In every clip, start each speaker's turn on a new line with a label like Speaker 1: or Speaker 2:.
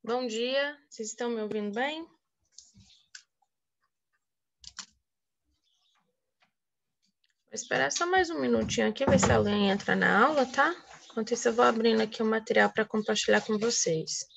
Speaker 1: Bom dia, vocês estão me ouvindo bem? Vou esperar só mais um minutinho aqui, ver se alguém entra na aula, tá? Enquanto isso, eu vou abrindo aqui o material para compartilhar com vocês.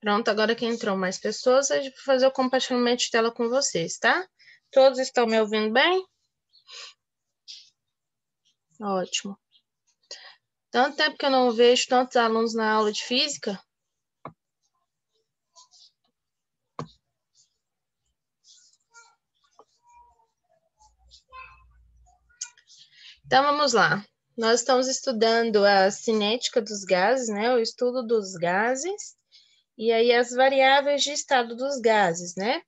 Speaker 1: Pronto, agora que entrou mais pessoas, eu vou fazer o compartilhamento de tela com vocês, tá? Todos estão me ouvindo bem? Ótimo. Tanto tempo que eu não vejo tantos alunos na aula de física. Então, vamos lá. Nós estamos estudando a cinética dos gases, né? O estudo dos gases. E aí, as variáveis de estado dos gases, né?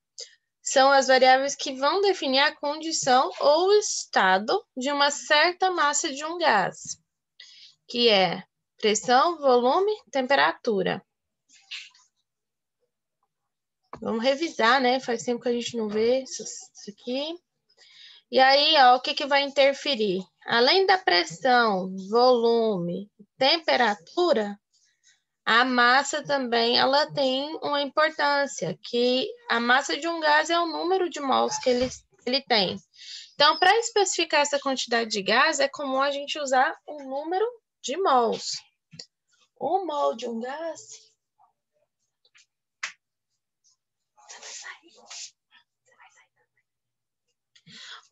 Speaker 1: São as variáveis que vão definir a condição ou estado de uma certa massa de um gás, que é pressão, volume, temperatura. Vamos revisar, né? Faz tempo que a gente não vê isso aqui. E aí, ó, o que vai interferir? Além da pressão, volume, temperatura, a massa também, ela tem uma importância, que a massa de um gás é o número de mols que ele tem. Então, para especificar essa quantidade de gás, é comum a gente usar o número de mols. Um mol de um gás...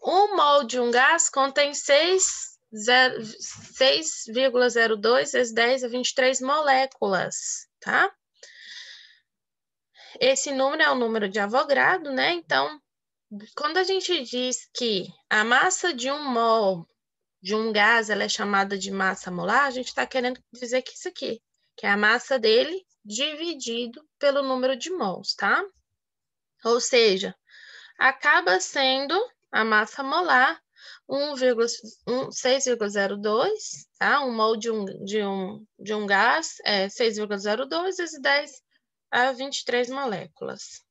Speaker 1: Um mol de um gás contém 6,02 vezes 10 a 23 moléculas, tá? Esse número é o número de Avogadro, né? Então, quando a gente diz que a massa de um mol de um gás ela é chamada de massa molar, a gente está querendo dizer que isso aqui, que é a massa dele dividido pelo número de mols, tá? Ou seja, acaba sendo a massa molar 6,02, tá? Um mol de um gás é 6,02 vezes 10 a 23 moléculas.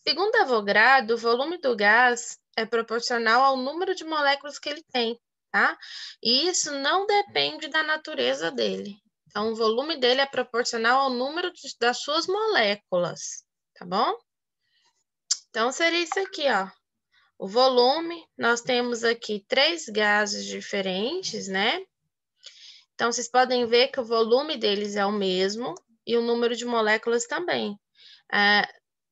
Speaker 1: Segundo Avogadro, o volume do gás é proporcional ao número de moléculas que ele tem, tá? E isso não depende da natureza dele. Então, o volume dele é proporcional ao número das suas moléculas, tá bom? Então, seria isso aqui, ó. O volume, nós temos aqui 3 gases diferentes, né? Então, vocês podem ver que o volume deles é o mesmo e o número de moléculas também.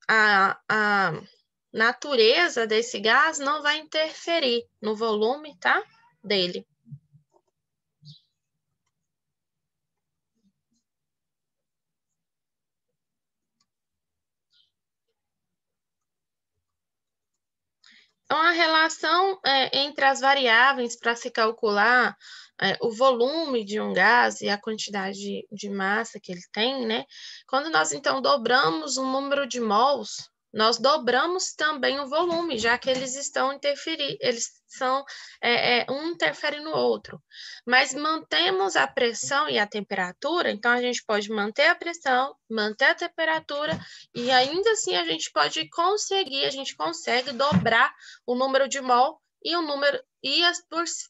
Speaker 1: A natureza desse gás não vai interferir no volume, tá? Dele. uma relação entre as variáveis para se calcular o volume de um gás e a quantidade de massa que ele tem, né? Quando nós, então, dobramos o número de mols, nós dobramos também o volume, já que eles estão interferindo, um interfere no outro. Mas mantemos a pressão e a temperatura, então a gente pode manter a pressão, manter a temperatura, e ainda assim a gente consegue dobrar o número de mol e o número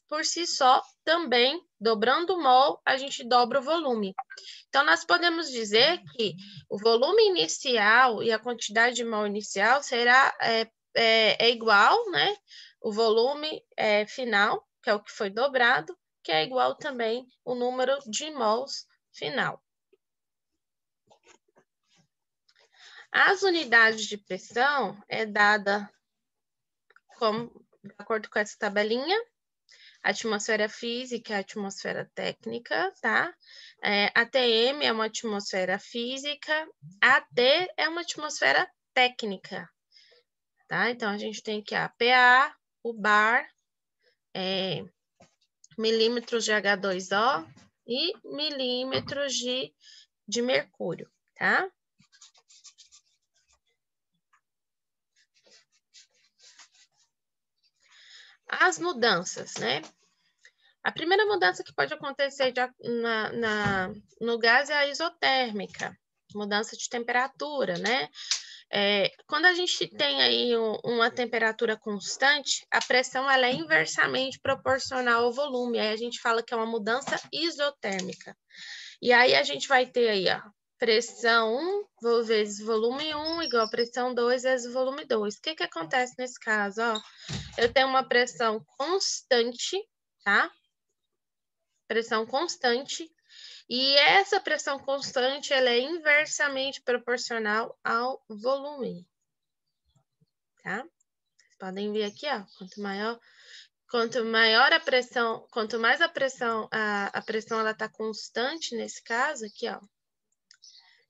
Speaker 1: por si só também, dobrando o mol, a gente dobra o volume. Então, nós podemos dizer que o volume inicial e a quantidade de mol inicial será igual, né? O volume final, que é o que foi dobrado, que é igual também o número de mols final. As unidades de pressão é dada de acordo com essa tabelinha, atmosfera física, atmosfera técnica, tá? ATM é uma atmosfera física, AT é uma atmosfera técnica, tá? Então, a gente tem aqui a PA, o bar, milímetros de H2O e milímetros de mercúrio, tá? As mudanças, né? A primeira mudança que pode acontecer no gás é a isotérmica, mudança de temperatura, né? Quando a gente tem aí uma temperatura constante, a pressão ela é inversamente proporcional ao volume. Aí a gente fala que é uma mudança isotérmica. E aí a gente vai ter aí, ó, pressão 1 vezes volume 1 igual a pressão 2 vezes volume 2. O que que acontece nesse caso? Ó, eu tenho uma pressão constante, tá? Pressão constante. E essa pressão constante, ela é inversamente proporcional ao volume, tá? Vocês podem ver aqui, ó, quanto maior a pressão, quanto mais a pressão ela tá constante nesse caso aqui, ó,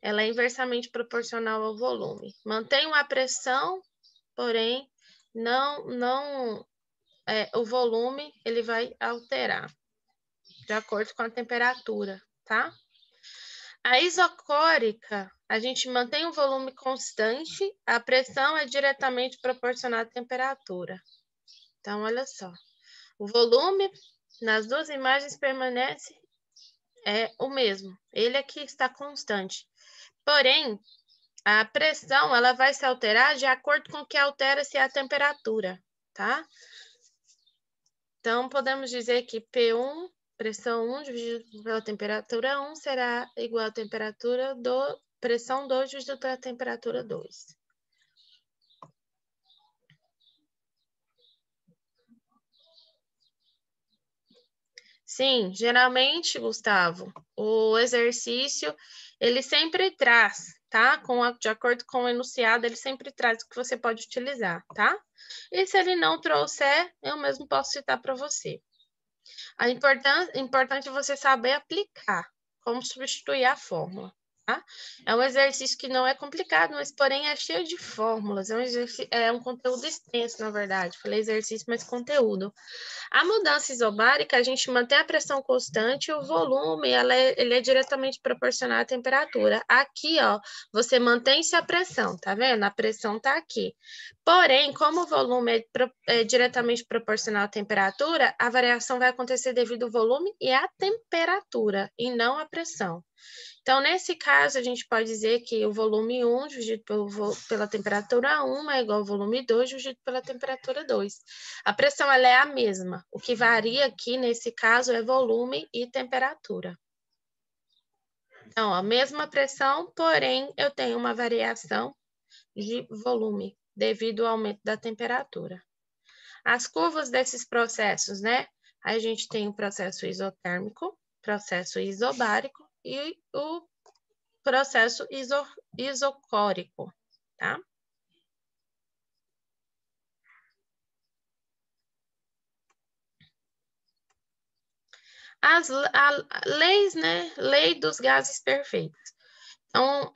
Speaker 1: ela é inversamente proporcional ao volume. Mantenho a pressão, porém, o volume, ele vai alterar de acordo com a temperatura, tá? A isocórica, a gente mantém o volume constante, a pressão é diretamente proporcional à temperatura. Então, olha só. O volume nas duas imagens permanece o mesmo. Ele aqui está constante. Porém, a pressão ela vai se alterar de acordo com que altera-se a temperatura, tá? Então, podemos dizer que P1, pressão 1 dividido pela temperatura 1 será igual à temperatura pressão 2 dividido pela temperatura 2. Sim, geralmente, Gustavo, o exercício, ele sempre traz, tá? De acordo com o enunciado, ele sempre traz o que você pode utilizar, tá? E se ele não trouxer, eu mesmo posso citar para você. Importante você saber aplicar, como substituir a fórmula. Tá? É um exercício que não é complicado, mas porém é cheio de fórmulas. É um conteúdo extenso, na verdade. Falei exercício, mas conteúdo. A mudança isobárica, a gente mantém a pressão constante e o volume, ele é diretamente proporcional à temperatura. Aqui, ó, você mantém-se a pressão, tá vendo? A pressão tá aqui. Porém, como o volume é diretamente proporcional à temperatura, a variação vai acontecer devido ao volume e à temperatura, e não à pressão. Então, nesse caso, a gente pode dizer que o volume 1 dividido pela temperatura 1 é igual ao volume 2 dividido pela temperatura 2. A pressão ela é a mesma. O que varia aqui, nesse caso, é volume e temperatura. Então, a mesma pressão, porém, eu tenho uma variação de volume devido ao aumento da temperatura. As curvas desses processos, né? A gente tem o processo isotérmico, processo isobárico e o processo isocórico, tá? Leis, né? Lei dos gases perfeitos. Então,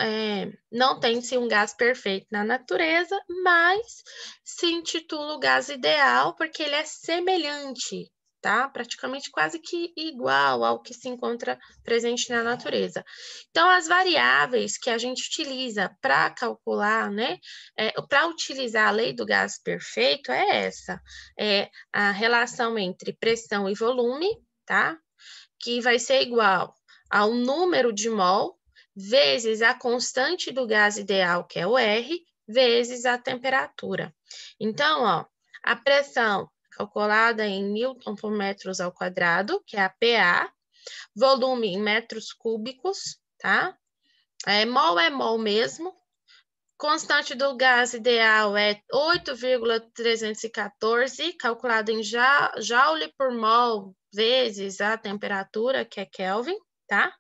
Speaker 1: não tem-se um gás perfeito na natureza, mas se intitula o gás ideal porque ele é semelhante, tá? Praticamente quase que igual ao que se encontra presente na natureza. Então, as variáveis que a gente utiliza para calcular, né, para utilizar a lei do gás perfeito é essa, é a relação entre pressão e volume, tá? Que vai ser igual ao número de mol vezes a constante do gás ideal, que é o R, vezes a temperatura. Então, ó, a pressão calculada em Newton por metros ao quadrado, que é a PA, volume em metros cúbicos, tá? Mol é mol mesmo. Constante do gás ideal é 8,314, calculado em joule por mol vezes a temperatura, que é Kelvin, tá?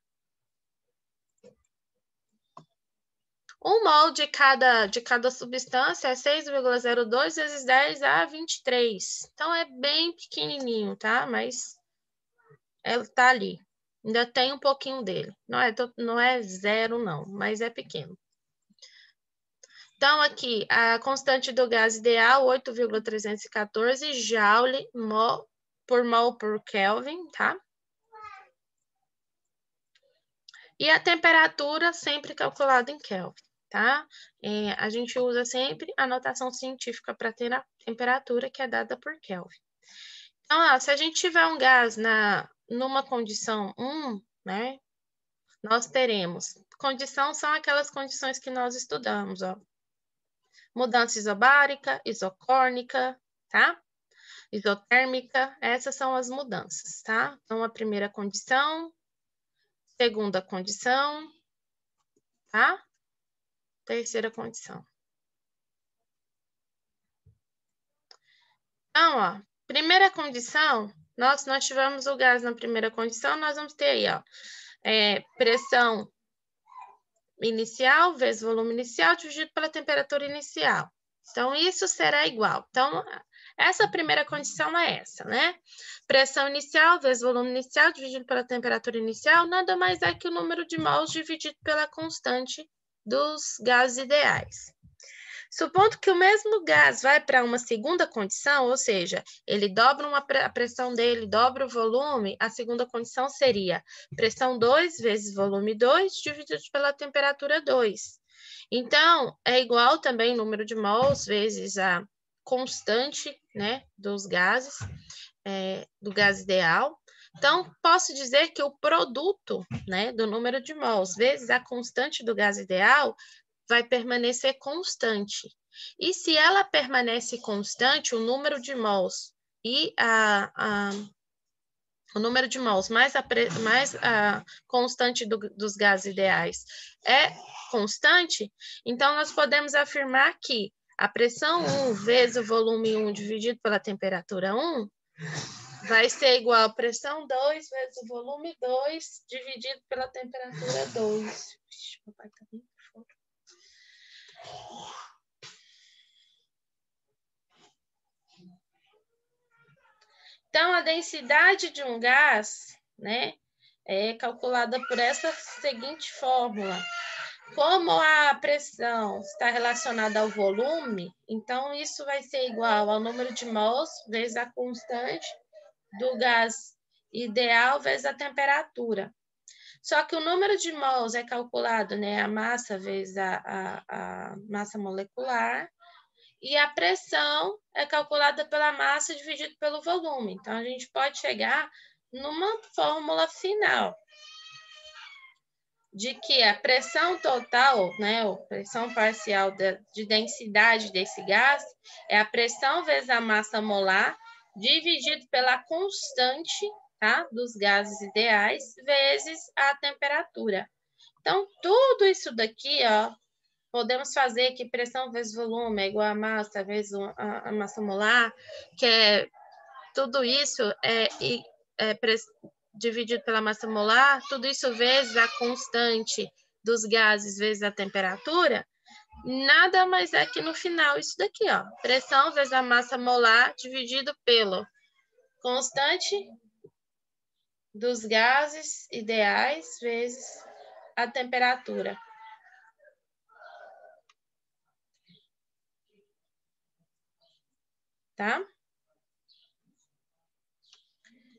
Speaker 1: 1 mol de cada substância é 6,02 vezes 10 a 23. Então, é bem pequenininho, tá? Mas ela tá ali. Ainda tem um pouquinho dele. Não é zero, não, mas é pequeno. Então, aqui, a constante do gás ideal, 8,314 joule por mol por Kelvin, tá? E a temperatura sempre calculada em Kelvin, tá? A gente usa sempre a notação científica para ter a temperatura que é dada por Kelvin. Então, ó, se a gente tiver um gás numa condição 1, né? Nós teremos. Condição são aquelas condições que nós estudamos, ó. Mudança isobárica, isocórnica, tá? Isotérmica, essas são as mudanças, tá? Então, a primeira condição, segunda condição, tá? Terceira condição. Então, ó, primeira condição, nós tivemos o gás na primeira condição, nós vamos ter aí, ó, pressão inicial vezes volume inicial dividido pela temperatura inicial. Então, isso será igual. Então, essa primeira condição é essa, né? Pressão inicial vezes volume inicial dividido pela temperatura inicial, nada mais é que o número de mols dividido pela constante dos gases ideais. Supondo que o mesmo gás vai para uma segunda condição, ou seja, ele dobra a pressão dele, dobra o volume, a segunda condição seria pressão 2 vezes volume 2 dividido pela temperatura 2. Então, é igual também o número de mols vezes a constante, né, dos gases, do gás ideal. Então, posso dizer que o produto, né, do número de mols vezes a constante do gás ideal vai permanecer constante. E se ela permanece constante, o número de mols e o número de mols mais a constante dos gases ideais é constante, então nós podemos afirmar que a pressão 1 vezes o volume 1 dividido pela temperatura 1 vai ser igual a pressão 2 vezes o volume 2 dividido pela temperatura 2. Ixi, papai tá bem fora. Então, a densidade de um gás, né, é calculada por essa seguinte fórmula. Como a pressão está relacionada ao volume, então isso vai ser igual ao número de mols vezes a constante do gás ideal vezes a temperatura. Só que o número de mols é calculado, né, a massa vezes a massa molecular, e a pressão é calculada pela massa dividido pelo volume. Então, a gente pode chegar numa fórmula final de que a pressão total, né, ou pressão parcial de densidade desse gás é a pressão vezes a massa molar dividido pela constante, tá, dos gases ideais vezes a temperatura. Então, tudo isso daqui, ó, podemos fazer que pressão vezes volume é igual a massa vezes a massa molar, que é tudo isso dividido pela massa molar, tudo isso vezes a constante dos gases vezes a temperatura, nada mais é que no final isso daqui, ó, pressão vezes a massa molar dividido pelo constante dos gases ideais vezes a temperatura. tá?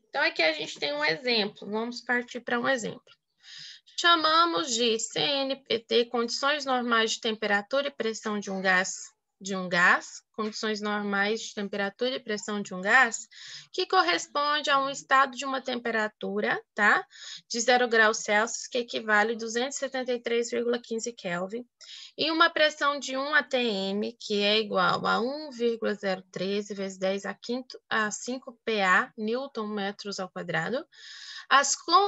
Speaker 1: Então, aqui a gente tem um exemplo. Vamos partir para um exemplo. Chamamos de CNPT, condições normais de temperatura e pressão de um gás, condições normais de temperatura e pressão de um gás, que corresponde a um estado de uma temperatura, tá? De 0 graus Celsius, que equivale a 273,15 Kelvin, e uma pressão de 1 atm, que é igual a 1,013 vezes 10 a 5 PA, Newton metros ao quadrado.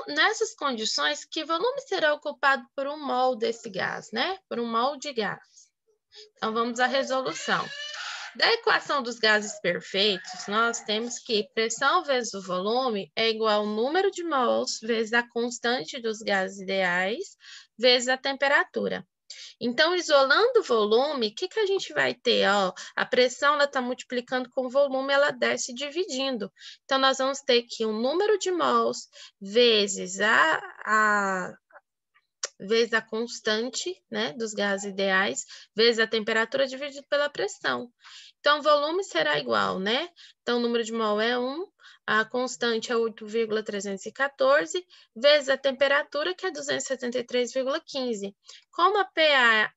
Speaker 1: Nessas condições, que volume será ocupado por um mol desse gás, né? Por um mol de gás. Então, vamos à resolução. Da equação dos gases perfeitos, nós temos que pressão vezes o volume é igual ao número de mols vezes a constante dos gases ideais vezes a temperatura. Então, isolando o volume, o que a gente vai ter? Ó, a pressão está multiplicando com o volume, ela desce dividindo. Então, nós vamos ter que o número de mols vezes vezes a constante, né, dos gases ideais, vezes a temperatura dividido pela pressão. Então, o volume será igual, né? Então, o número de mol é 1, a constante é 8,314, vezes a temperatura, que é 273,15. Como a PA,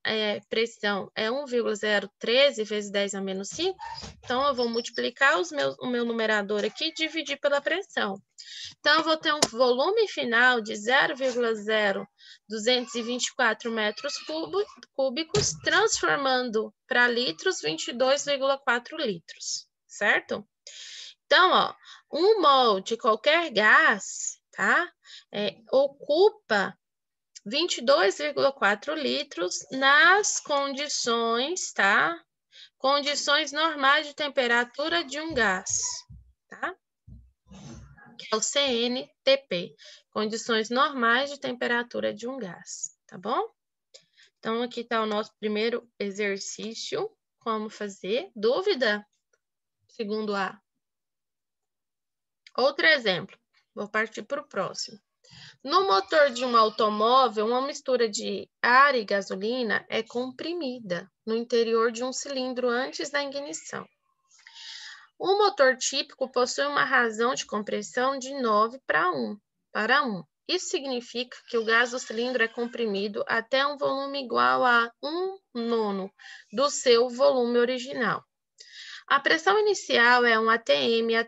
Speaker 1: pressão, é 1,013 vezes 10 a menos 5, então eu vou multiplicar o meu numerador aqui e dividir pela pressão. Então, eu vou ter um volume final de 0,0224 metros cúbicos, transformando para litros 22,4 litros, certo? Então, ó, 1 mol de qualquer gás, tá? Ocupa 22,4 litros nas condições, tá? Condições normais de temperatura de um gás, tá? Que é o CNTP, condições normais de temperatura de um gás, tá bom? Então, aqui está o nosso primeiro exercício, como fazer. Dúvida? Segundo A. Outro exemplo, vou partir para o próximo. No motor de um automóvel, uma mistura de ar e gasolina é comprimida no interior de um cilindro antes da ignição. O motor típico possui uma razão de compressão de 9 para 1. Isso significa que o gás do cilindro é comprimido até um volume igual a 1/9 do seu volume original. A pressão inicial é 1 atm e a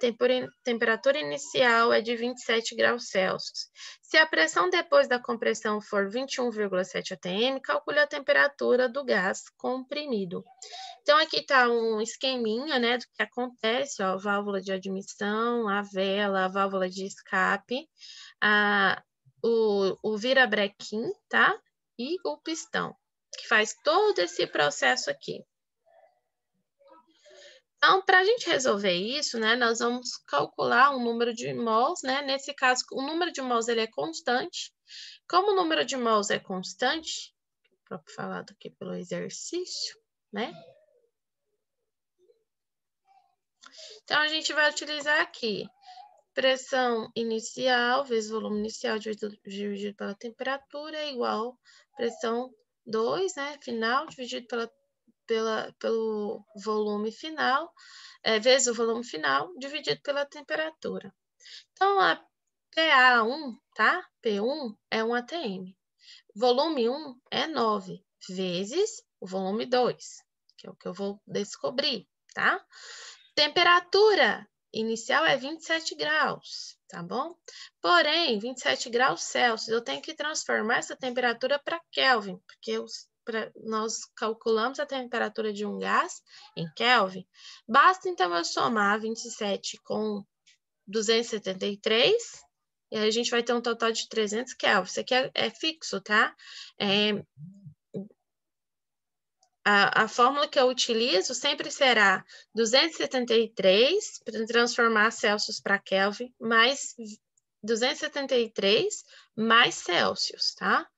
Speaker 1: temperatura inicial é de 27 graus Celsius. Se a pressão depois da compressão for 21,7 atm, calcule a temperatura do gás comprimido. Então, aqui está um esqueminha, né, do que acontece, ó, válvula de admissão, a vela, a válvula de escape, o virabrequim, tá? E o pistão, que faz todo esse processo aqui. Então, para a gente resolver isso, né, nós vamos calcular o número de mols, né? Nesse caso, o número de mols ele é constante. Como o número de mols é constante, próprio falado aqui pelo exercício, né? Então, a gente vai utilizar aqui pressão inicial vezes volume inicial dividido pela temperatura é igual a pressão 2, né, final, dividido pelo volume final, vezes o volume final, dividido pela temperatura. Então, a PA1, tá? P1 é 1 atm. Volume 1 é 9, vezes o volume 2, que é o que eu vou descobrir, tá? Temperatura inicial é 27 graus, tá bom? Porém, 27 graus Celsius, eu tenho que transformar essa temperatura para Kelvin, porque nós calculamos a temperatura de um gás em Kelvin. Basta, então, eu somar 27 com 273, e aí a gente vai ter um total de 300 Kelvin. Isso aqui é fixo, tá? A fórmula que eu utilizo sempre será 273, para transformar Celsius para Kelvin, mais 273 mais Celsius, tá?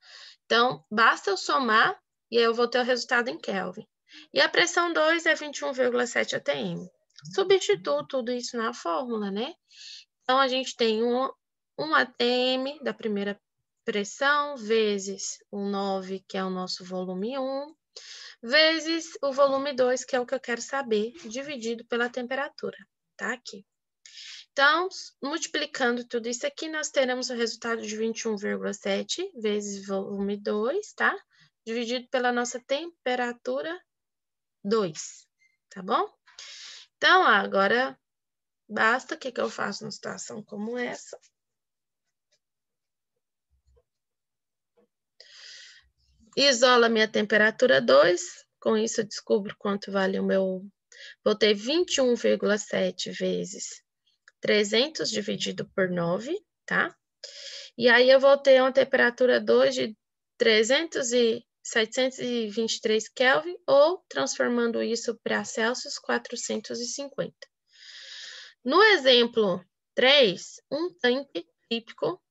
Speaker 1: Então, basta eu somar e aí eu vou ter o resultado em Kelvin. E a pressão 2 é 21,7 atm. Substituo tudo isso na fórmula, né? Então, a gente tem 1 atm da primeira pressão, vezes o 9, que é o nosso volume 1, vezes o volume 2, que é o que eu quero saber, dividido pela temperatura, tá? Aqui. Então, multiplicando tudo isso aqui, nós teremos o resultado de 21,7 vezes volume 2, tá? Dividido pela nossa temperatura 2, tá bom? Então, agora, basta, o que eu faço numa situação como essa? Isola minha temperatura 2, com isso eu descubro quanto vale o meu... Vou ter 21,7 vezes 300 dividido por 9, tá? E aí eu vou ter uma temperatura 2 de 723 Kelvin, ou, transformando isso para Celsius, 450. No exemplo 3, um tanque típico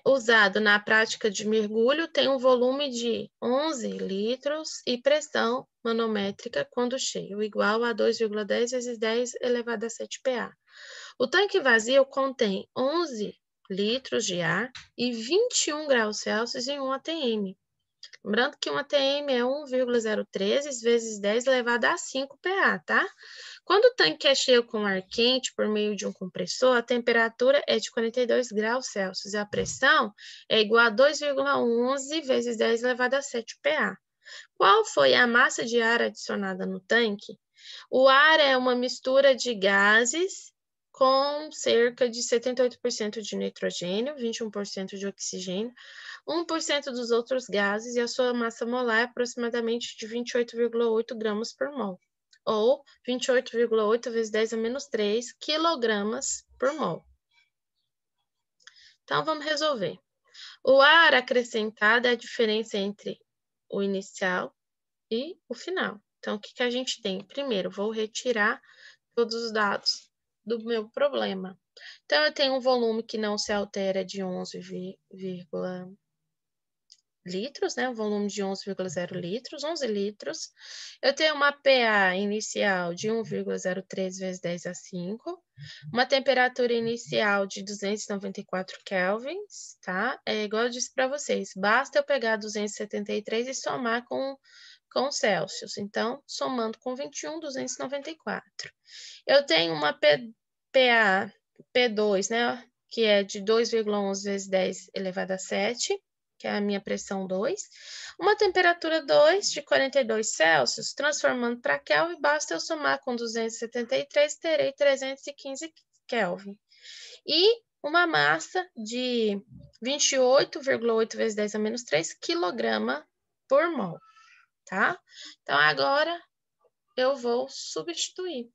Speaker 1: usado na prática de mergulho tem um volume de 11 litros e pressão manométrica quando cheio, igual a 2,10 vezes 10 elevado a 7 PA. O tanque vazio contém 11 litros de ar e 21 graus Celsius em 1 atm. Lembrando que 1 atm é 1,013 vezes 10 elevado a 5 PA, tá? Quando o tanque é cheio com ar quente por meio de um compressor, a temperatura é de 42 graus Celsius e a pressão é igual a 2,11 vezes 10 elevado a 7 PA. Qual foi a massa de ar adicionada no tanque? O ar é uma mistura de gases com cerca de 78% de nitrogênio, 21% de oxigênio, 1% dos outros gases, e a sua massa molar é aproximadamente de 28,8 gramas por mol, ou 28,8 vezes 10 a menos 3 quilogramas por mol. Então, vamos resolver. O ar acrescentado é a diferença entre o inicial e o final. Então, o que a gente tem? Primeiro, vou retirar todos os dados do meu problema. Então, eu tenho um volume que não se altera de 11, litros, né? Um volume de 11,0 litros, 11 litros. Eu tenho uma PA inicial de 1,03 vezes 10 a 5, uma temperatura inicial de 294 kelvins, tá? É igual eu disse para vocês, basta eu pegar 273 e somar com Celsius. Então, somando com 21, 294. Eu tenho uma PA P2, né? Que é de 2,11 vezes 10 elevado a 7, que é a minha pressão 2. Uma temperatura 2 de 42 Celsius, transformando para Kelvin, basta eu somar com 273, terei 315 Kelvin. E uma massa de 28,8 vezes 10 a menos 3 quilograma por mol, tá? Então, agora eu vou substituir.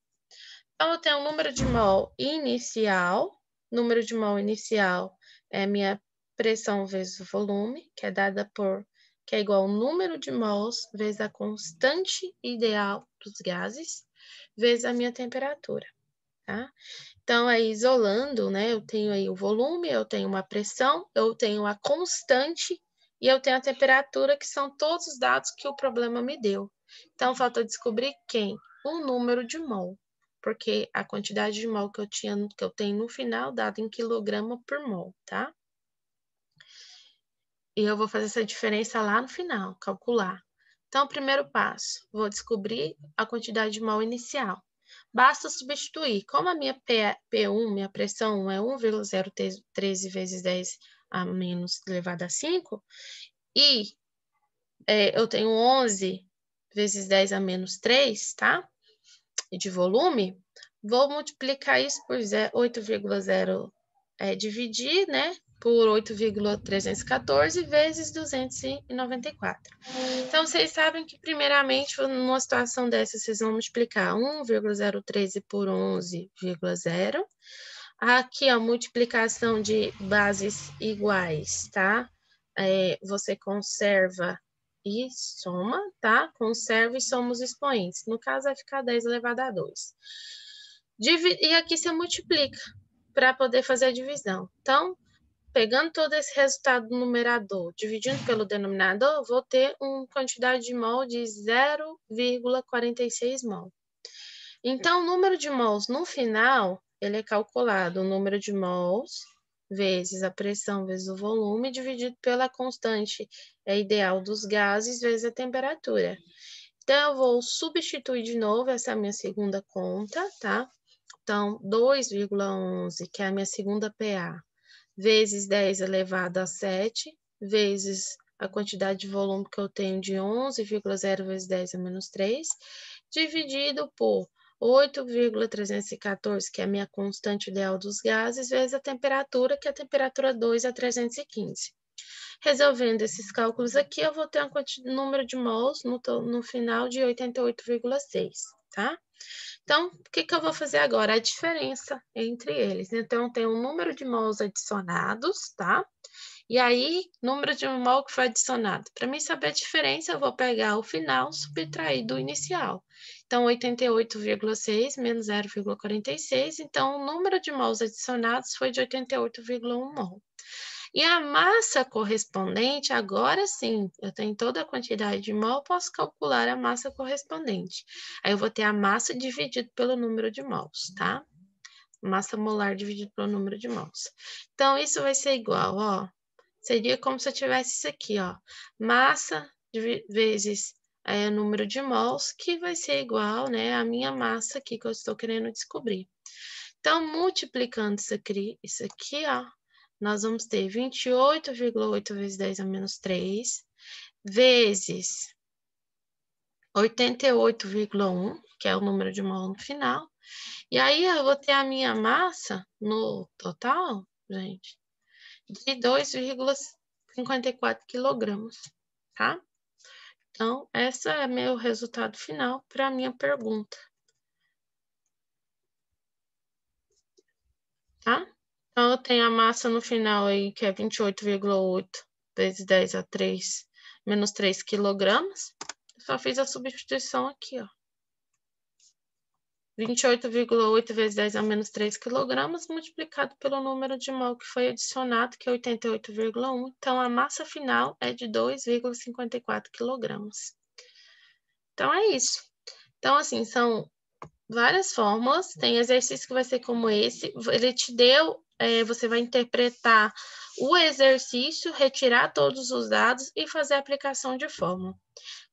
Speaker 1: Então, eu tenho um número de mol inicial. Número de mol inicial é minha pressão vezes o volume, que é dada por, que é igual ao número de mols vezes a constante ideal dos gases, vezes a minha temperatura, tá? Então, aí, isolando, né, eu tenho aí o volume, eu tenho uma pressão, eu tenho a constante e eu tenho a temperatura, que são todos os dados que o problema me deu. Então, falta descobrir quem? O número de mol, porque a quantidade de mol que eu tenho no final, dado em quilograma por mol, tá? E eu vou fazer essa diferença lá no final, calcular. Então, primeiro passo, vou descobrir a quantidade de mol inicial. Basta substituir. Como a minha P1, minha pressão é 1,013 vezes 10 a menos elevado a 5, e eu tenho 11 vezes 10 a menos 3, tá? De volume, vou multiplicar isso por 8,0, dividir, né? Por 8,314 vezes 294. Então, vocês sabem que, primeiramente, numa situação dessa, vocês vão multiplicar 1,013 por 11,0. Aqui, a multiplicação de bases iguais, tá? Você conserva e soma, tá? Conserva e soma os expoentes. No caso, vai ficar 10 elevado a 2. E aqui você multiplica para poder fazer a divisão. Então, pegando todo esse resultado do numerador, dividindo pelo denominador, vou ter uma quantidade de mol de 0,46 mol. Então, o número de mols no final, ele é calculado, o número de mols vezes a pressão vezes o volume, dividido pela constante ideal dos gases vezes a temperatura. Então, eu vou substituir de novo essa minha segunda conta, tá? Então, 2,11, que é a minha segunda PA, vezes 10 elevado a 7, vezes a quantidade de volume que eu tenho de 11,0 vezes 10 a menos 3, dividido por 8,314, que é a minha constante ideal dos gases, vezes a temperatura, que é a temperatura 2 a 315. Resolvendo esses cálculos aqui, eu vou ter um número de mols no final de 88,6, tá? Então, o que eu vou fazer agora? A diferença entre eles. Então, tem um número de mols adicionados, tá? E aí, número de mol que foi adicionado. Para mim saber a diferença, eu vou pegar o final, subtrair do inicial. Então, 88,6 menos 0,46. Então, o número de mols adicionados foi de 88,1 mol. E a massa correspondente, agora sim, eu tenho toda a quantidade de mol, posso calcular a massa correspondente. Aí eu vou ter a massa dividido pelo número de mols, tá? Massa molar dividido pelo número de mols. Então, isso vai ser igual, ó. Seria como se eu tivesse isso aqui, ó. Massa vezes o número de mols, que vai ser igual, né, a minha massa aqui que eu estou querendo descobrir. Então, multiplicando isso aqui, ó, nós vamos ter 28,8 vezes 10 a menos 3, vezes 88,1, que é o número de mol no final. E aí, eu vou ter a minha massa no total, gente, de 2,54 quilogramas, tá? Então, esse é meu resultado final para a minha pergunta, tá? Então, eu tenho a massa no final aí, que é 28,8 vezes 10 a 3, menos 3 quilogramas. Só fiz a substituição aqui, ó. 28,8 vezes 10 a menos 3 quilogramas, multiplicado pelo número de mol que foi adicionado, que é 88,1. Então, a massa final é de 2,54 quilogramas. Então, é isso. Então, assim, são várias fórmulas. Tem exercício que vai ser como esse. Ele te deu, você vai interpretar o exercício, retirar todos os dados e fazer a aplicação de fórmula.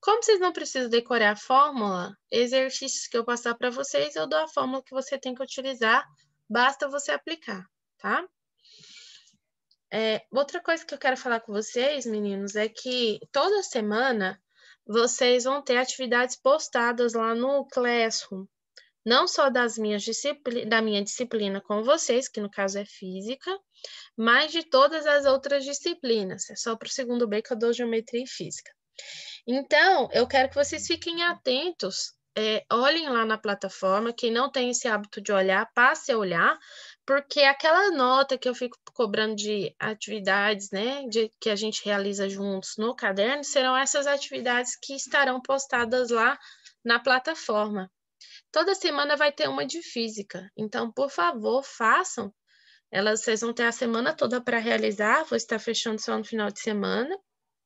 Speaker 1: Como vocês não precisam decorar a fórmula, exercícios que eu passar para vocês, eu dou a fórmula que você tem que utilizar, basta você aplicar, tá? Outra coisa que eu quero falar com vocês, meninos, é que toda semana vocês vão ter atividades postadas lá no Classroom, não só da minha disciplina com vocês, que no caso é física, mas de todas as outras disciplinas. É só para o segundo B que eu dou geometria e física. Então, eu quero que vocês fiquem atentos, olhem lá na plataforma. Quem não tem esse hábito de olhar, passe a olhar, porque aquela nota que eu fico cobrando de atividades, né, que a gente realiza juntos no caderno, serão essas atividades que estarão postadas lá na plataforma. Toda semana vai ter uma de física, então, por favor, façam. Vocês vão ter a semana toda para realizar, vou estar fechando só no final de semana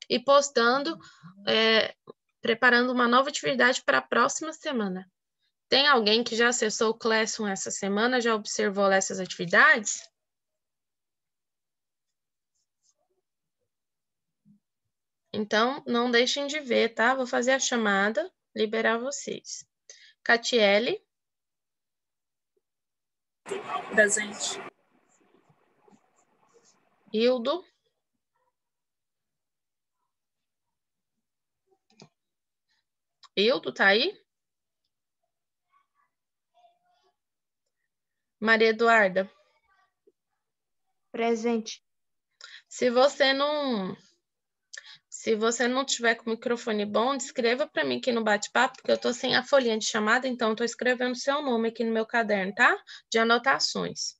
Speaker 1: e postando, preparando uma nova atividade para a próxima semana. Tem alguém que já acessou o Classroom essa semana, já observou essas atividades? Então, não deixem de ver, tá? Vou fazer a chamada, liberar vocês. Catiele.
Speaker 2: Presente.
Speaker 1: Hildo. Hildo, tá aí? Maria Eduarda.
Speaker 3: Presente.
Speaker 1: Se você não tiver com o microfone bom, escreva para mim aqui no bate-papo, porque eu tô sem a folhinha de chamada, então eu tô escrevendo seu nome aqui no meu caderno, tá? De anotações.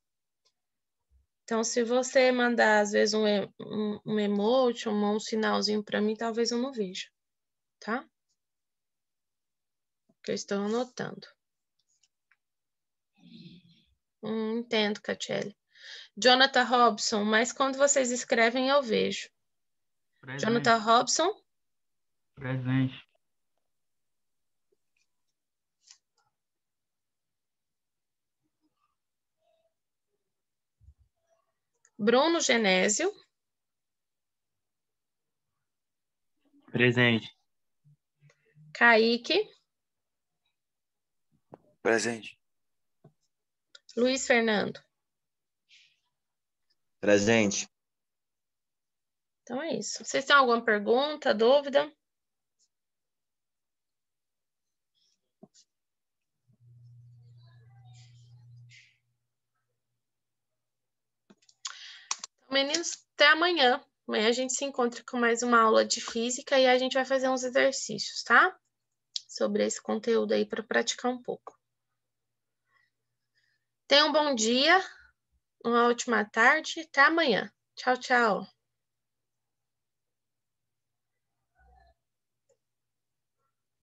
Speaker 1: Então, se você mandar, às vezes, um emoji, um sinalzinho para mim, talvez eu não veja, tá? Que eu estou anotando. Entendo, Catiele. Jonathan Robson, mas quando vocês escrevem, eu vejo.
Speaker 4: Presente.
Speaker 1: Jonathan Robson?
Speaker 4: Presente.
Speaker 1: Bruno Genésio.
Speaker 4: Presente.
Speaker 1: Kaique.
Speaker 3: Presente.
Speaker 1: Luiz Fernando.
Speaker 3: Presente.
Speaker 1: Então é isso. Vocês têm alguma pergunta, dúvida? Meninos, até amanhã. Amanhã a gente se encontra com mais uma aula de física e a gente vai fazer uns exercícios, tá? Sobre esse conteúdo aí para praticar um pouco. Tenham um bom dia, uma ótima tarde. Até amanhã. Tchau, tchau.